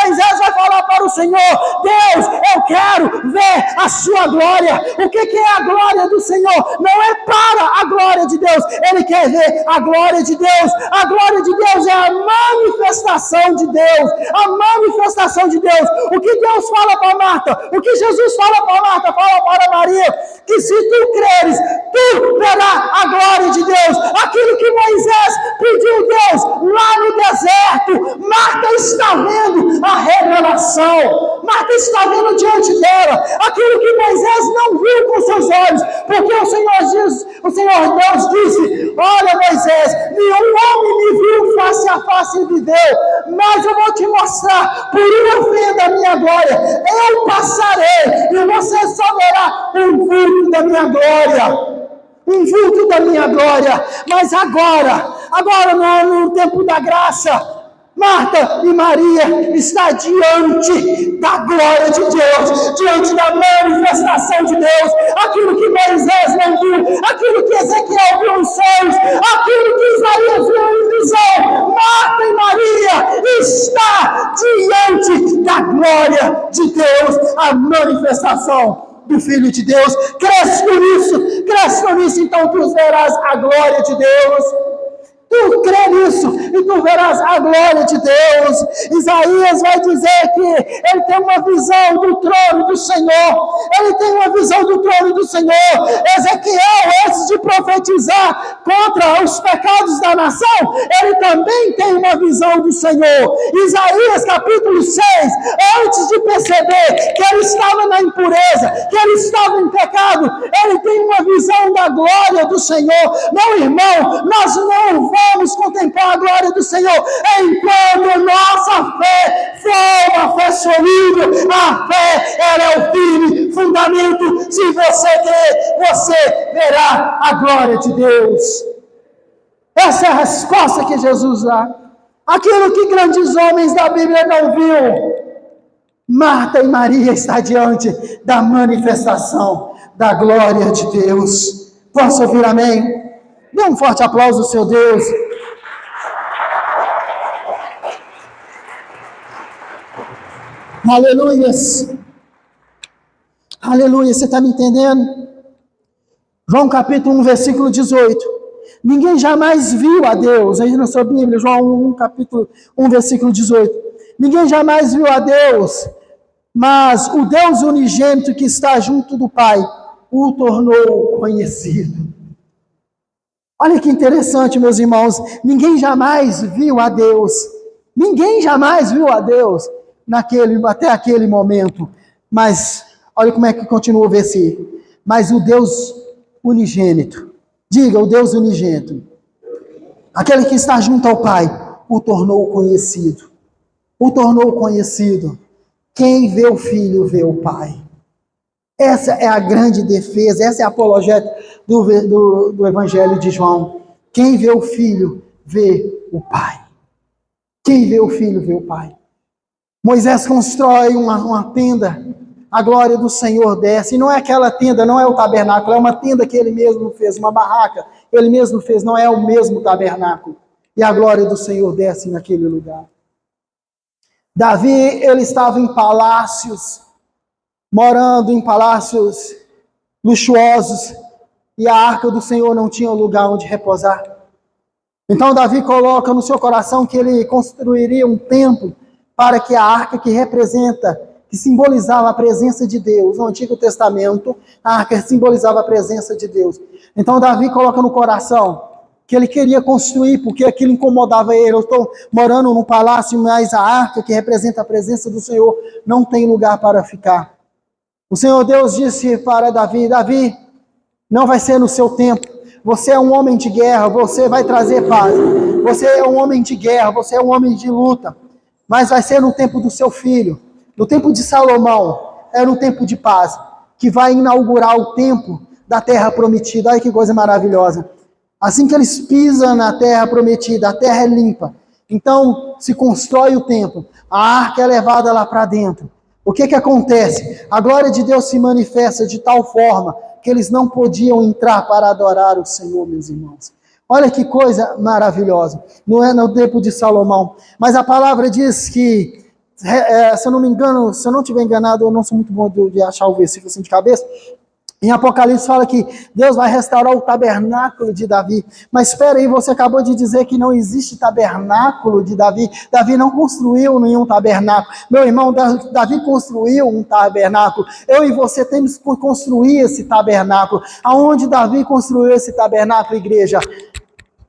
Moisés vai falar para o Senhor: Deus, eu quero ver a sua glória. O que é a glória do Senhor? Não é para a glória de Deus, ele quer ver a glória de Deus. A glória de Deus é a manifestação de Deus. A manifestação de Deus. O que Deus fala para Marta? O que Jesus fala para Marta? Fala para Maria: que se tu creres, tu verás a glória de Deus. Aquilo que Moisés pediu Deus lá no deserto, Marta está vendo a revelação. Marta está vendo diante dela aquilo que Moisés não viu com seus olhos, porque o Senhor Deus disse: olha, Moisés, nenhum homem me viu face a face e viveu, mas eu vou te mostrar por uma fé da minha glória. Eu passarei e você só verá um vulto da minha glória. Um vulto da minha glória. Mas agora no tempo da graça, Marta e Maria está diante da glória de Deus, diante da manifestação de Deus, aquilo que Moisés não viu, aquilo que Ezequiel viu em sonhos, aquilo que Isaías viu em visão. Marta e Maria está diante da glória de Deus, a manifestação do Filho de Deus. Cresce nisso, então tu verás a glória de Deus. Tu crê nisso e tu verás a glória de Deus. Isaías vai dizer que ele tem uma visão do trono do Senhor. Ele tem uma visão do trono do Senhor. Ezequiel, antes de profetizar contra os pecados da nação, ele também tem uma visão do Senhor. Isaías capítulo 6, antes de perceber que ele estava na impureza, que ele estava em pecado, ele tem uma visão da glória do Senhor. Meu irmão, nós não vamos vamos contemplar a glória do Senhor enquanto nossa fé for uma fé solível. A fé, ela é o firme fundamento. Se você crer, você verá a glória de Deus. Essa é a resposta que Jesus dá. Aquilo que grandes homens da Bíblia não viu, Marta e Maria estão diante da manifestação da glória de Deus. Posso ouvir amém? Dê um forte aplauso ao seu Deus. Aleluias. Aleluia, você está me entendendo? João capítulo 1, versículo 18. Ninguém jamais viu a Deus. Aí na sua Bíblia, João 1, capítulo 1, versículo 18. Ninguém jamais viu a Deus, mas o Deus unigênito que está junto do Pai o tornou conhecido. Olha que interessante, meus irmãos. Ninguém jamais viu a Deus. Ninguém jamais viu a Deus até aquele momento. Mas, olha como é que continua o versículo. Mas o Deus unigênito, diga, o Deus unigênito, aquele que está junto ao Pai, o tornou conhecido. O tornou conhecido. Quem vê o Filho, vê o Pai. Essa é a grande defesa, essa é a apologética do Evangelho de João. Quem vê o Filho, vê o Pai. Quem vê o Filho, vê o Pai. Moisés constrói uma tenda, a glória do Senhor desce, e não é aquela tenda, não é o tabernáculo, é uma tenda que ele mesmo fez, uma barraca, ele mesmo fez, não é o mesmo tabernáculo. E a glória do Senhor desce naquele lugar. Davi, ele estava em palácios, morando em palácios luxuosos, e a arca do Senhor não tinha lugar onde repousar. Então Davi coloca no seu coração que ele construiria um templo para que a arca que simbolizava a presença de Deus, no Antigo Testamento, a arca simbolizava a presença de Deus. Então Davi coloca no coração que ele queria construir, porque aquilo incomodava ele. Eu estou morando num palácio, mas a arca que representa a presença do Senhor não tem lugar para ficar. O Senhor Deus disse para Davi: Davi, não vai ser no seu tempo. Você é um homem de guerra, você vai trazer paz. Você é um homem de guerra, você é um homem de luta. Mas vai ser no tempo do seu filho, no tempo de Salomão, é no tempo de paz, que vai inaugurar o tempo da terra prometida. Olha que coisa maravilhosa. Assim que eles pisam na terra prometida, a terra é limpa. Então se constrói o templo, a arca é levada lá para dentro. O que acontece? A glória de Deus se manifesta de tal forma que eles não podiam entrar para adorar o Senhor, meus irmãos. Olha que coisa maravilhosa. Não é no tempo de Salomão, mas a palavra diz que, se eu não me engano, se eu não estiver enganado, eu não sou muito bom de achar o versículo assim de cabeça. Em Apocalipse fala que Deus vai restaurar o tabernáculo de Davi. Mas espera aí, você acabou de dizer que não existe tabernáculo de Davi. Davi não construiu nenhum tabernáculo. Meu irmão, Davi construiu um tabernáculo. Eu e você temos que construir esse tabernáculo. Aonde Davi construiu esse tabernáculo, igreja?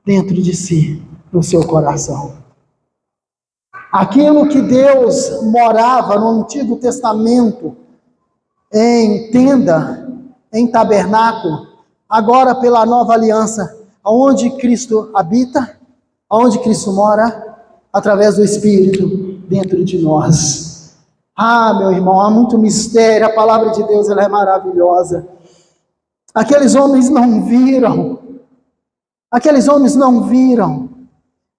Dentro de si, no seu coração. Aquilo que Deus morava no Antigo Testamento, em tenda, em tabernáculo, agora pela nova aliança, aonde Cristo habita, aonde Cristo mora, através do Espírito dentro de nós. Ah, meu irmão, há muito mistério, a palavra de Deus ela é maravilhosa. Aqueles homens não viram,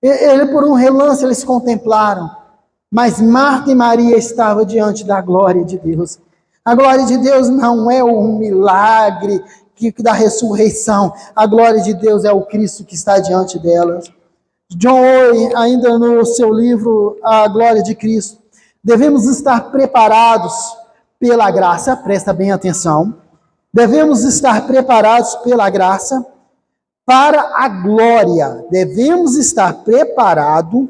ele por um relance eles contemplaram, mas Marta e Maria estavam diante da glória de Deus. A glória de Deus não é um milagre da ressurreição. A glória de Deus é o Cristo que está diante delas. John Owen, ainda no seu livro A Glória de Cristo, devemos estar preparados pela graça, presta bem atenção, devemos estar preparados pela graça para a glória. Devemos estar preparados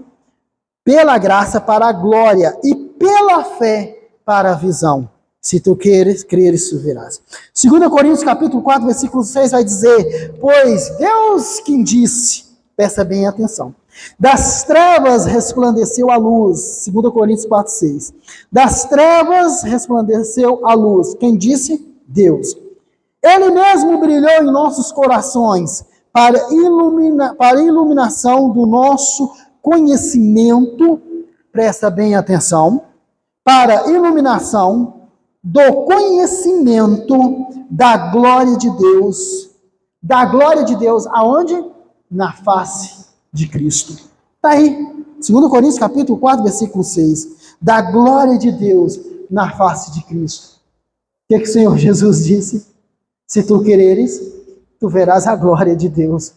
pela graça para a glória e pela fé para a visão. Se tu creres, tu verás. 2 Coríntios capítulo 4, versículo 6 vai dizer: pois Deus quem disse, presta bem atenção, das trevas resplandeceu a luz. 2 Coríntios 4, 6. Das trevas resplandeceu a luz. Quem disse? Deus. Ele mesmo brilhou em nossos corações para a iluminação do nosso conhecimento, presta bem atenção, para a iluminação do conhecimento da glória de Deus. Da glória de Deus, aonde? Na face de Cristo. Está aí, 2 Coríntios capítulo 4, versículo 6. Da glória de Deus na face de Cristo. O que o Senhor Jesus disse? Se tu quereres, tu verás a glória de Deus.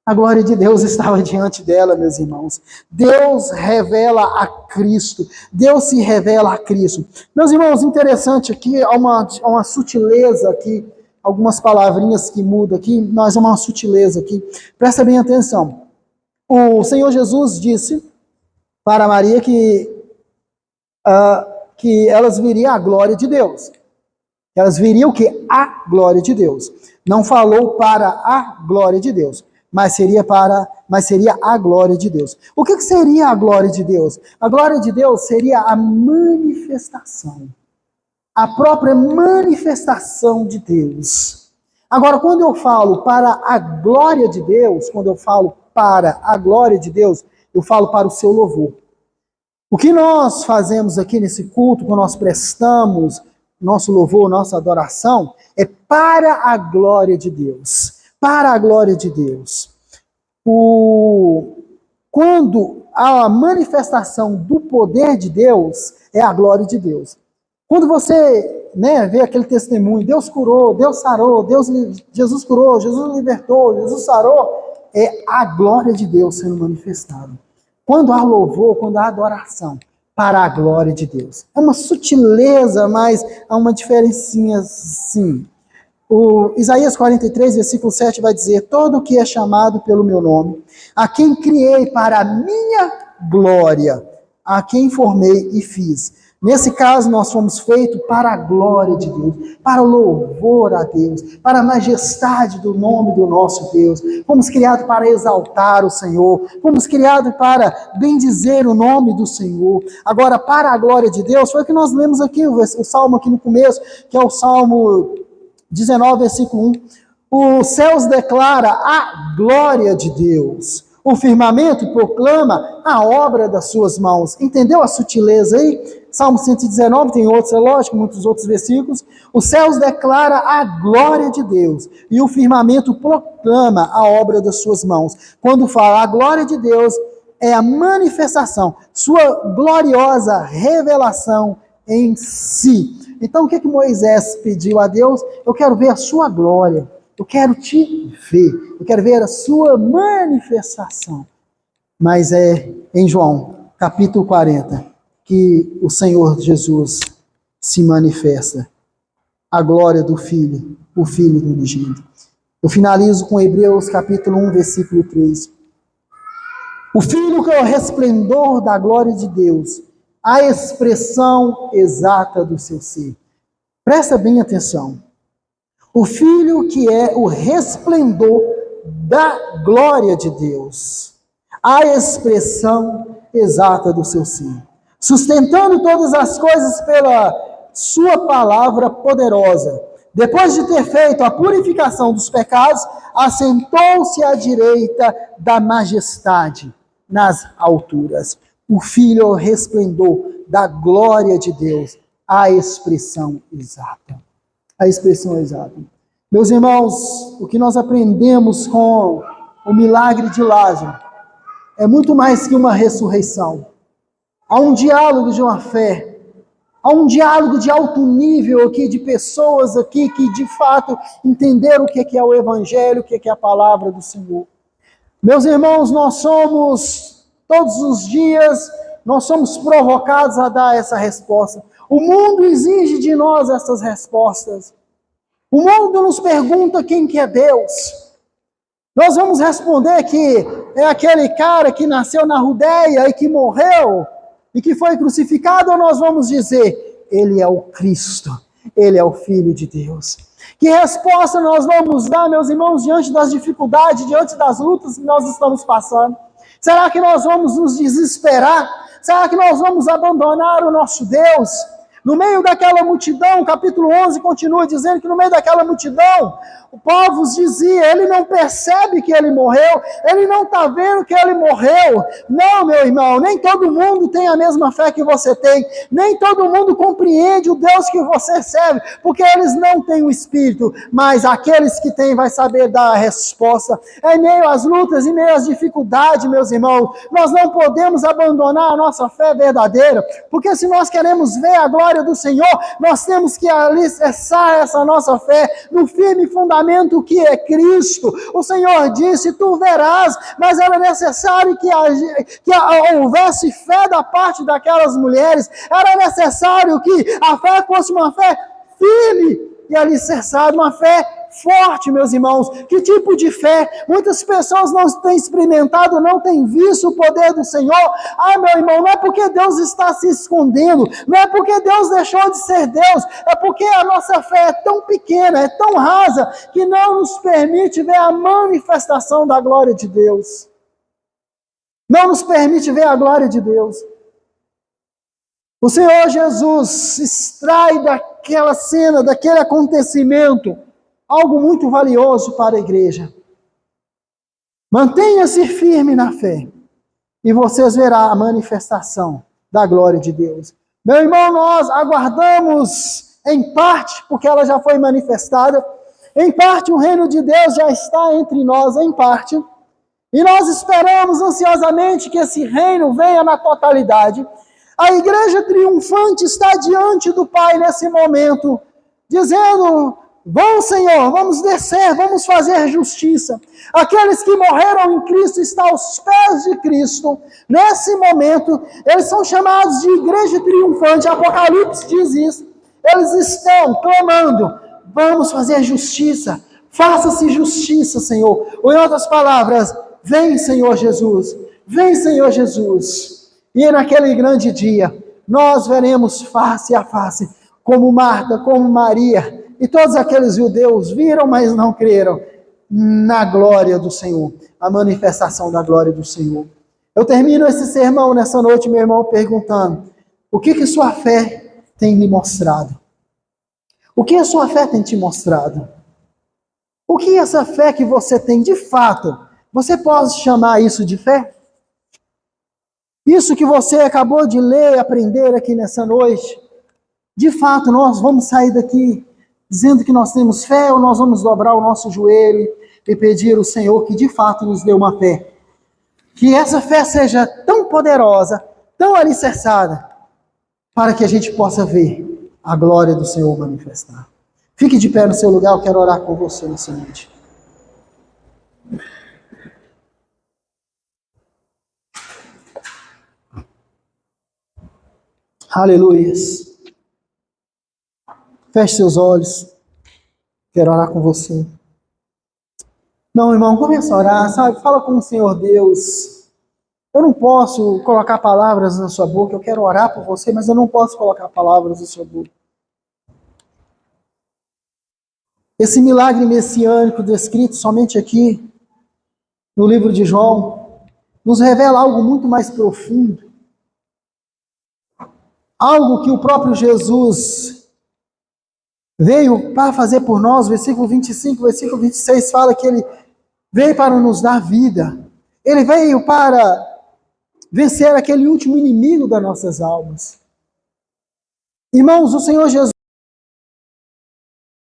A glória de Deus estava diante dela, meus irmãos. Deus revela a Cristo. Deus se revela a Cristo. Meus irmãos, interessante aqui, há uma sutileza aqui, algumas palavrinhas que mudam aqui, mas há uma sutileza aqui. Presta bem atenção. O Senhor Jesus disse para Maria que elas viriam a glória de Deus. Elas viriam o quê? A glória de Deus. Não falou para a glória de Deus, mas seria a glória de Deus. O que seria a glória de Deus? A glória de Deus seria a manifestação. A própria manifestação de Deus. Agora, quando eu falo para a glória de Deus, eu falo para o seu louvor. O que nós fazemos aqui nesse culto, quando nós prestamos nosso louvor, nossa adoração, é para a glória de Deus. Para a glória de Deus. Quando a manifestação do poder de Deus é a glória de Deus. Quando você vê aquele testemunho, Deus curou, Deus sarou, Jesus curou, Jesus libertou, Jesus sarou, é a glória de Deus sendo manifestada. Quando há louvor, quando há adoração, para a glória de Deus. É uma sutileza, mas há uma diferencinha sim. O Isaías 43, versículo 7 vai dizer: todo o que é chamado pelo meu nome, a quem criei para a minha glória, a quem formei e fiz. Nesse caso, nós fomos feitos para a glória de Deus, para o louvor a Deus, para a majestade do nome do nosso Deus. Fomos criados para exaltar o Senhor, fomos criados para bendizer o nome do Senhor. Agora, para a glória de Deus, foi o que nós lemos aqui, o salmo aqui no começo, que é o Salmo 19, versículo 1. Os céus declaram a glória de Deus. O firmamento proclama a obra das suas mãos. Entendeu a sutileza aí? Salmo 119, tem outros, é lógico, muitos outros versículos. Os céus declaram a glória de Deus. E o firmamento proclama a obra das suas mãos. Quando fala a glória de Deus, é a manifestação, sua gloriosa revelação em si. Então, o que Moisés pediu a Deus? Eu quero ver a sua glória. Eu quero te ver. Eu quero ver a sua manifestação. Mas é em João, capítulo 40, que o Senhor Jesus se manifesta. A glória do Filho, o Filho do unigênito. Eu finalizo com Hebreus, capítulo 1, versículo 3. O Filho que é o resplendor da glória de Deus, a expressão exata do seu ser. Presta bem atenção. O Filho que é o resplendor da glória de Deus, a expressão exata do seu ser, sustentando todas as coisas pela sua palavra poderosa. Depois de ter feito a purificação dos pecados, assentou-se à direita da majestade nas alturas. O Filho é o resplendor da glória de Deus, a expressão exata. A expressão exata. Meus irmãos, o que nós aprendemos com o milagre de Lázaro é muito mais que uma ressurreição. Há um diálogo de uma fé, há um diálogo de alto nível aqui, de pessoas aqui que de fato entenderam o que é o Evangelho, o que é a palavra do Senhor. Meus irmãos, nós somos, todos os dias, nós somos provocados a dar essa resposta. O mundo exige de nós essas respostas. O mundo nos pergunta quem que é Deus. Nós vamos responder que é aquele cara que nasceu na Judeia e que morreu e que foi crucificado, ou nós vamos dizer, ele é o Cristo, ele é o Filho de Deus. Que resposta nós vamos dar, meus irmãos, diante das dificuldades, diante das lutas que nós estamos passando? Será que nós vamos nos desesperar? Será que nós vamos abandonar o nosso Deus? No meio daquela multidão, capítulo 11 continua dizendo que no meio daquela multidão, o povo dizia, ele não percebe que ele morreu, ele não está vendo que ele morreu. Não, meu irmão, nem todo mundo tem a mesma fé que você tem, nem todo mundo compreende o Deus que você serve, porque eles não têm o Espírito, mas aqueles que têm vai saber dar a resposta. Em meio às lutas, em meio às dificuldades, meus irmãos, nós não podemos abandonar a nossa fé verdadeira, porque se nós queremos ver a glória do Senhor, nós temos que alicerçar essa nossa fé no firme fundamento que é Cristo. O Senhor disse, tu verás, mas era necessário que houvesse fé da parte daquelas mulheres, era necessário que a fé fosse uma fé firme e alicerçada, uma fé forte, meus irmãos. Que tipo de fé? Muitas pessoas não têm experimentado, não têm visto o poder do Senhor. Ah, meu irmão, não é porque Deus está se escondendo, não é porque Deus deixou de ser Deus, é porque a nossa fé é tão pequena, é tão rasa, que não nos permite ver a manifestação da glória de Deus. Não nos permite ver a glória de Deus. O Senhor Jesus extrai daquela cena, daquele acontecimento, algo muito valioso para a igreja. Mantenha-se firme na fé e vocês verão a manifestação da glória de Deus. Meu irmão, nós aguardamos em parte, porque ela já foi manifestada, em parte o reino de Deus já está entre nós, em parte, e nós esperamos ansiosamente que esse reino venha na totalidade. A igreja triunfante está diante do Pai nesse momento, dizendo: vamos, Senhor, vamos descer, vamos fazer justiça. Aqueles que morreram em Cristo estão aos pés de Cristo. Nesse momento, eles são chamados de igreja triunfante. Apocalipse diz isso. Eles estão clamando: vamos fazer justiça. Faça-se justiça, Senhor. Ou em outras palavras, vem, Senhor Jesus. Vem, Senhor Jesus. E naquele grande dia, nós veremos face a face, como Marta, como Maria, e todos aqueles judeus viram, mas não creram, na glória do Senhor, a manifestação da glória do Senhor. Eu termino esse sermão nessa noite, meu irmão, perguntando: o que sua fé tem lhe mostrado? O que a sua fé tem te mostrado? O que essa fé que você tem de fato, você pode chamar isso de fé? Isso que você acabou de ler e aprender aqui nessa noite, de fato nós vamos sair daqui dizendo que nós temos fé, ou nós vamos dobrar o nosso joelho e pedir ao Senhor que de fato nos dê uma fé? Que essa fé seja tão poderosa, tão alicerçada, para que a gente possa ver a glória do Senhor manifestar. Fique de pé no seu lugar, eu quero orar com você nessa noite. Aleluias. Feche seus olhos. Quero orar com você. Não, irmão, começa a orar, sabe? Fala com o Senhor Deus. Eu não posso colocar palavras na sua boca. Eu quero orar por você, mas eu não posso colocar palavras na sua boca. Esse milagre messiânico descrito somente aqui, no livro de João, nos revela algo muito mais profundo. Algo que o próprio Jesus veio para fazer por nós. Versículo 25, versículo 26 fala que ele veio para nos dar vida. Ele veio para vencer aquele último inimigo das nossas almas. Irmãos, o Senhor Jesus